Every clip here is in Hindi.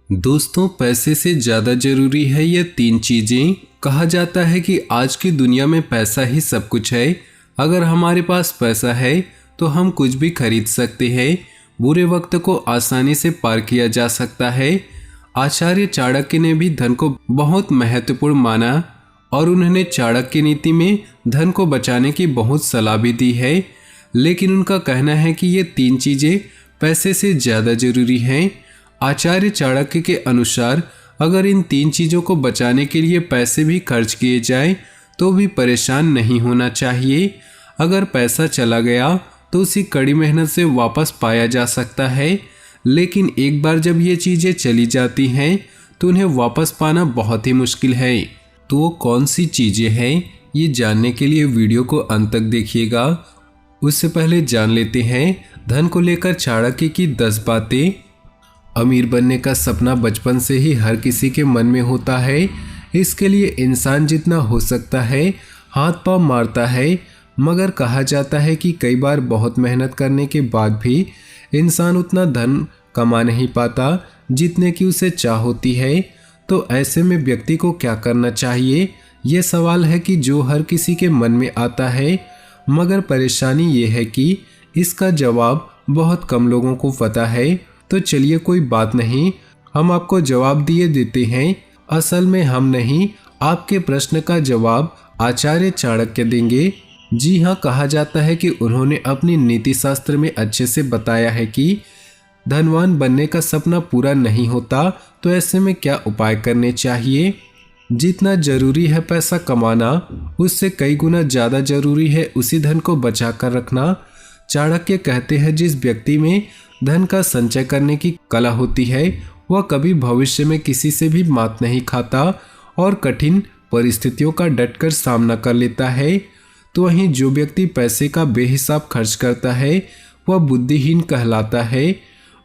दोस्तों, पैसे से ज़्यादा ज़रूरी है ये तीन चीज़ें। कहा जाता है कि आज की दुनिया में पैसा ही सब कुछ है। अगर हमारे पास पैसा है तो हम कुछ भी खरीद सकते हैं। बुरे वक्त को आसानी से पार किया जा सकता है। आचार्य चाणक्य ने भी धन को बहुत महत्वपूर्ण माना और उन्होंने चाणक्य नीति में धन को बचाने की बहुत सलाह भी दी है। लेकिन उनका कहना है कि ये तीन चीज़ें पैसे से ज़्यादा ज़रूरी हैं। आचार्य चाणक्य के अनुसार अगर इन तीन चीज़ों को बचाने के लिए पैसे भी खर्च किए जाए तो भी परेशान नहीं होना चाहिए। अगर पैसा चला गया तो उसी कड़ी मेहनत से वापस पाया जा सकता है, लेकिन एक बार जब ये चीज़ें चली जाती हैं तो उन्हें वापस पाना बहुत ही मुश्किल है। तो वो कौन सी चीज़ें हैं, ये जानने के लिए वीडियो को अंत तक देखिएगा। उससे पहले जान लेते हैं धन को लेकर चाणक्य की 10 बातें। अमीर बनने का सपना बचपन से ही हर किसी के मन में होता है। इसके लिए इंसान जितना हो सकता है हाथ पांव मारता है, मगर कहा जाता है कि कई बार बहुत मेहनत करने के बाद भी इंसान उतना धन कमा नहीं पाता जितने की उसे चाह होती है। तो ऐसे में व्यक्ति को क्या करना चाहिए, ये सवाल है कि जो हर किसी के मन में आता है, मगर परेशानी ये है कि इसका जवाब बहुत कम लोगों को पता है। तो चलिए कोई बात नहीं, हम आपको जवाब दिए देते हैं। असल में हम नहीं, आपके प्रश्न का जवाब आचार्य चाणक्य देंगे। जी हाँ, कहा जाता है कि उन्होंने अपनी नीति शास्त्र में अच्छे से बताया है कि धनवान बनने का सपना पूरा नहीं होता, तो ऐसे में क्या उपाय करने चाहिए। जितना जरूरी है पैसा कमाना, उससे कई गुना ज़्यादा जरूरी है उसी धन को बचा कर रखना। चाणक्य कहते हैं जिस व्यक्ति में धन का संचय करने की कला होती है वह कभी भविष्य में किसी से भी मात नहीं खाता और कठिन परिस्थितियों का डटकर सामना कर लेता है। तो वहीं जो व्यक्ति पैसे का बेहिसाब खर्च करता है वह बुद्धिहीन कहलाता है।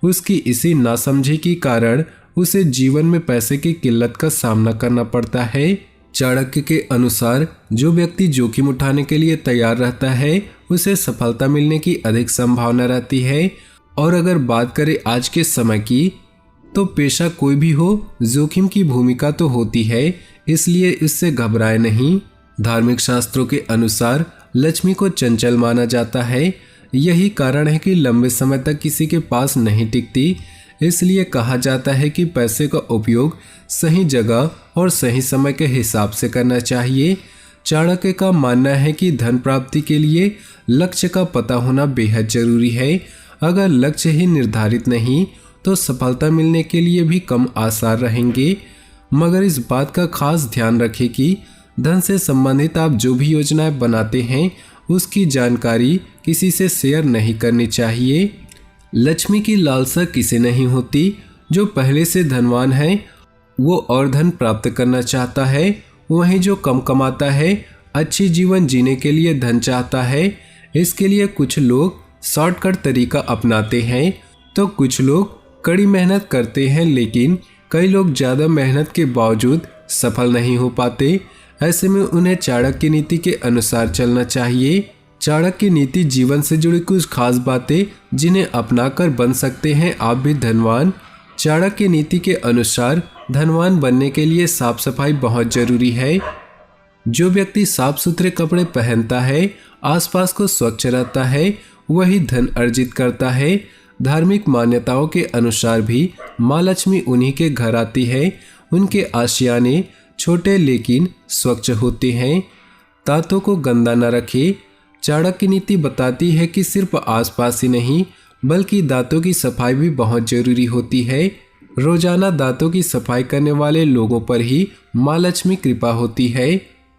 उसकी इसी नासमझी के कारण उसे जीवन में पैसे की किल्लत का सामना करना पड़ता है। चाणक्य के अनुसार जो व्यक्ति जोखिम उठाने के लिए तैयार रहता है उसे सफलता मिलने की अधिक संभावना रहती है। और अगर बात करें आज के समय की, तो पेशा कोई भी हो, जोखिम की भूमिका तो होती है, इसलिए इससे घबराए नहीं। धार्मिक शास्त्रों के अनुसार लक्ष्मी को चंचल माना जाता है। यही कारण है कि लंबे समय तक किसी के पास नहीं टिकती। इसलिए कहा जाता है कि पैसे का उपयोग सही जगह और सही समय के हिसाब से करना चाहिए। चाणक्य का मानना है कि धन प्राप्ति के लिए लक्ष्य का पता होना बेहद जरूरी है। अगर लक्ष्य ही निर्धारित नहीं तो सफलता मिलने के लिए भी कम आसार रहेंगे। मगर इस बात का खास ध्यान रखें कि धन से संबंधित आप जो भी योजनाएं बनाते हैं उसकी जानकारी किसी से शेयर नहीं करनी चाहिए। लक्ष्मी की लालसा किसे नहीं होती। जो पहले से धनवान है वो और धन प्राप्त करना चाहता है, वहीं जो कम कमाता है अच्छी जीवन जीने के लिए धन चाहता है। इसके लिए कुछ लोग शॉर्टकट तरीका अपनाते हैं तो कुछ लोग कड़ी मेहनत करते हैं, लेकिन कई लोग ज़्यादा मेहनत के बावजूद सफल नहीं हो पाते। ऐसे में उन्हें चाणक्य नीति के अनुसार चलना चाहिए। चाणक्य नीति जीवन से जुड़ी कुछ खास बातें जिन्हें अपनाकर बन सकते हैं आप भी धनवान। चाणक्य नीति के अनुसार धनवान बनने के लिए साफ सफाई बहुत जरूरी है। जो व्यक्ति साफ सुथरे कपड़े पहनता है, आसपास को स्वच्छ रहता है, वही धन अर्जित करता है। धार्मिक मान्यताओं के अनुसार भी माँ लक्ष्मी उन्हीं के घर आती है। उनके आशियाने छोटे लेकिन स्वच्छ होते हैं। दांतों को गंदा न रखे। चाणक्य नीति बताती है कि सिर्फ आसपास ही नहीं बल्कि दांतों की सफाई भी बहुत जरूरी होती है। रोजाना दांतों की सफाई करने वाले लोगों पर ही माँ लक्ष्मी कृपा होती है।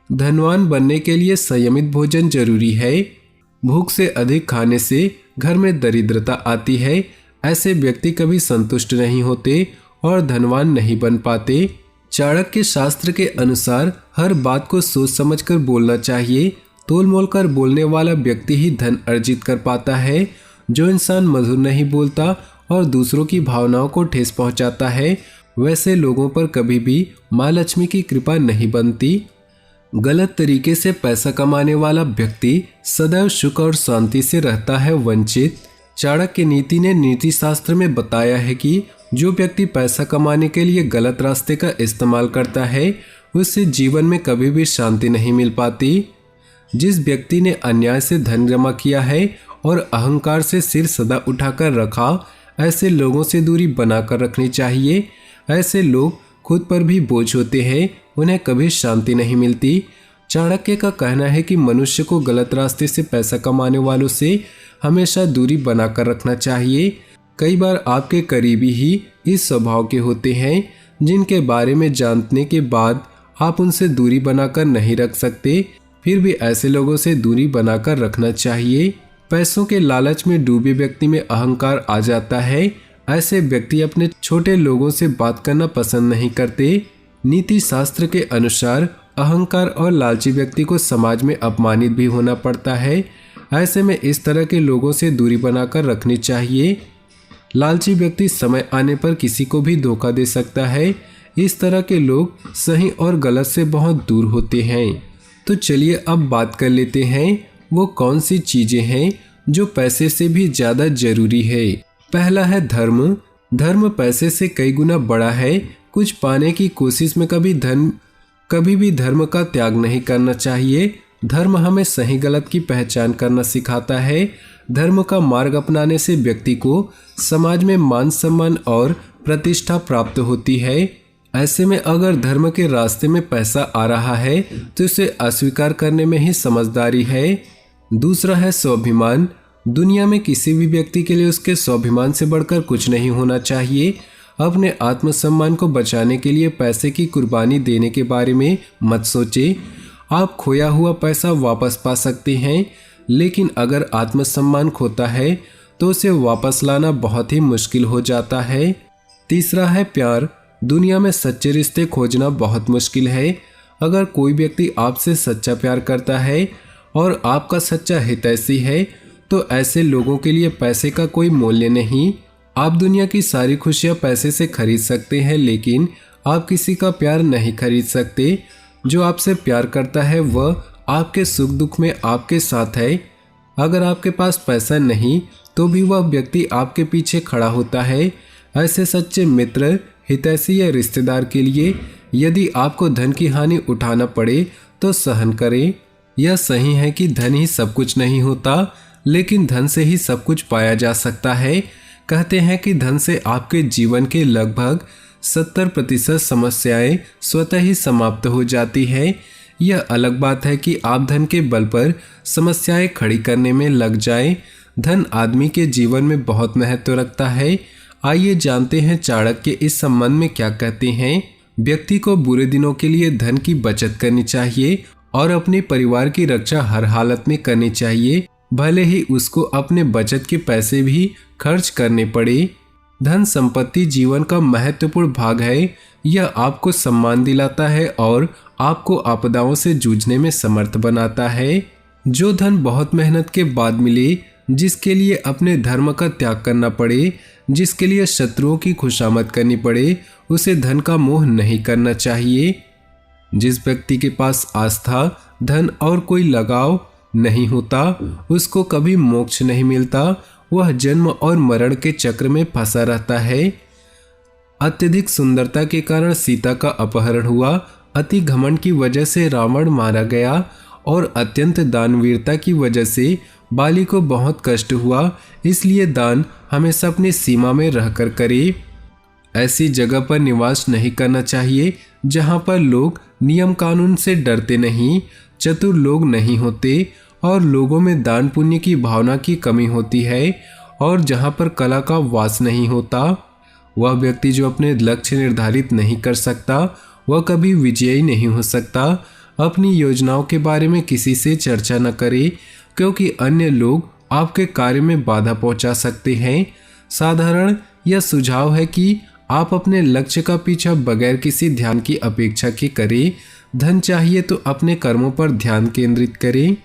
धनवान बनने के लिए संयमित भोजन जरूरी है। भूख से अधिक खाने से घर में दरिद्रता आती है। ऐसे व्यक्ति कभी संतुष्ट नहीं होते और धनवान नहीं बन पाते। चाणक्य शास्त्र के अनुसार हर बात को सोच समझकर बोलना चाहिए। तोल मोल कर बोलने वाला व्यक्ति ही धन अर्जित कर पाता है। जो इंसान मधुर नहीं बोलता और दूसरों की भावनाओं को ठेस पहुंचाता है, वैसे लोगों पर कभी भी माँ लक्ष्मी की कृपा नहीं बनती। गलत तरीके से पैसा कमाने वाला व्यक्ति सदैव सुख और शांति से रहता है वंचित। चाणक्य नीति ने नीति शास्त्र में बताया है कि जो व्यक्ति पैसा कमाने के लिए गलत रास्ते का इस्तेमाल करता है उससे जीवन में कभी भी शांति नहीं मिल पाती। जिस व्यक्ति ने अन्याय से धन जमा किया है और अहंकार से सिर सदा उठाकर रखा, ऐसे लोगों से दूरी बनाकर रखनी चाहिए। ऐसे लोग खुद पर भी बोझ होते हैं, उन्हें कभी शांति नहीं मिलती। चाणक्य का कहना है कि मनुष्य को गलत रास्ते से पैसा कमाने वालों से हमेशा दूरी बनाकर रखना चाहिए। कई बार आपके करीबी ही इस स्वभाव के होते हैं जिनके बारे में जानने के बाद आप उनसे दूरी बनाकर नहीं रख सकते। फिर भी ऐसे लोगों से दूरी बनाकर रखना चाहिए। पैसों के लालच में डूबे व्यक्ति में अहंकार आ जाता है। ऐसे व्यक्ति अपने छोटे लोगों से बात करना पसंद नहीं करते। नीति शास्त्र के अनुसार अहंकार और लालची व्यक्ति को समाज में अपमानित भी होना पड़ता है। ऐसे में इस तरह के लोगों से दूरी बनाकर रखनी चाहिए। लालची व्यक्ति समय आने पर किसी को भी धोखा दे सकता है। इस तरह के लोग सही और गलत से बहुत दूर होते हैं। तो चलिए अब बात कर लेते हैं वो कौन सी चीजें हैं जो पैसे से भी ज्यादा जरूरी है। पहला है धर्म। धर्म पैसे से कई गुना बड़ा है। कुछ पाने की कोशिश में कभी भी धर्म का त्याग नहीं करना चाहिए। धर्म हमें सही गलत की पहचान करना सिखाता है। धर्म का मार्ग अपनाने से व्यक्ति को समाज में मान सम्मान और प्रतिष्ठा प्राप्त होती है। ऐसे में अगर धर्म के रास्ते में पैसा आ रहा है तो इसे अस्वीकार करने में ही समझदारी है। दूसरा है स्वाभिमान। दुनिया में किसी भी व्यक्ति के लिए उसके स्वाभिमान से बढ़कर कुछ नहीं होना चाहिए। अपने आत्मसम्मान को बचाने के लिए पैसे की कुर्बानी देने के बारे में मत सोचे। आप खोया हुआ पैसा वापस पा सकते हैं, लेकिन अगर आत्मसम्मान खोता है तो उसे वापस लाना बहुत ही मुश्किल हो जाता है। तीसरा है प्यार। दुनिया में सच्चे रिश्ते खोजना बहुत मुश्किल है। अगर कोई व्यक्ति आपसे सच्चा प्यार करता है और आपका सच्चा हितैषी है तो ऐसे लोगों के लिए पैसे का कोई मूल्य नहीं। आप दुनिया की सारी खुशियां पैसे से खरीद सकते हैं, लेकिन आप किसी का प्यार नहीं खरीद सकते। जो आपसे प्यार करता है वह आपके सुख दुख में आपके साथ है। अगर आपके पास पैसा नहीं तो भी वह व्यक्ति आपके पीछे खड़ा होता है। ऐसे सच्चे मित्र, हितैषी या रिश्तेदार के लिए यदि आपको धन की हानि उठाना पड़े तो सहन करें। यह सही है कि धन ही सब कुछ नहीं होता, लेकिन धन से ही सब कुछ पाया जा सकता है। कहते हैं कि धन से आपके जीवन के लगभग 70% समस्याएं स्वतः ही समाप्त हो जाती है। यह अलग बात है कि आप धन के बल पर समस्याएं खड़ी करने में लग जाएं। धन आदमी के जीवन में बहुत महत्व रखता है। आइए जानते हैं चाणक्य इस संबंध में क्या कहते हैं। व्यक्ति को बुरे दिनों के लिए धन की बचत करनी चाहिए और अपने परिवार की रक्षा हर हालत में करनी चाहिए, भले ही उसको अपने बचत के पैसे भी खर्च करने पड़े। धन संपत्ति जीवन का महत्वपूर्ण भाग है। यह आपको सम्मान दिलाता है और आपको आपदाओं से जूझने में समर्थ बनाता है। जो धन बहुत मेहनत के बाद मिले, जिसके लिए अपने धर्म का त्याग करना पड़े, जिसके लिए शत्रुओं की खुशामद करनी पड़े, उसे धन का मोह नहीं करना चाहिए। जिस व्यक्ति के पास आस्था, धन और कोई लगाव नहीं होता, उसको कभी मोक्ष नहीं मिलता। वह जन्म और मरण के चक्र में फंसा रहता है। अत्यधिक सुंदरता के कारण सीता का अपहरण हुआ, अति घमंड की वजह से रावण मारा गया और अत्यंत दानवीरता की वजह से बाली को बहुत कष्ट हुआ। इसलिए दान हमेशा अपनी सीमा में रहकर करे। ऐसी जगह पर निवास नहीं करना चाहिए जहां पर लोग नियम कानून से डरते नहीं, चतुर लोग नहीं होते और लोगों में दान पुण्य की भावना की कमी होती है, और जहां पर कला का वास नहीं होता। वह व्यक्ति जो अपने लक्ष्य निर्धारित नहीं कर सकता, वह कभी विजयी नहीं हो सकता। अपनी योजनाओं के बारे में किसी से चर्चा न करें, क्योंकि अन्य लोग आपके कार्य में बाधा पहुंचा सकते हैं। साधारण यह सुझाव है कि आप अपने लक्ष्य का पीछा बगैर किसी ध्यान की अपेक्षा के करें। धन चाहिए तो अपने कर्मों पर ध्यान केंद्रित करें।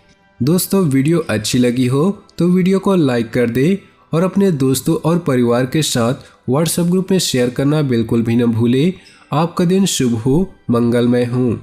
दोस्तों, वीडियो अच्छी लगी हो तो वीडियो को लाइक कर दे और अपने दोस्तों और परिवार के साथ व्हाट्सएप ग्रुप में शेयर करना बिल्कुल भी न भूले। आपका दिन शुभ हो, मंगलमय हो।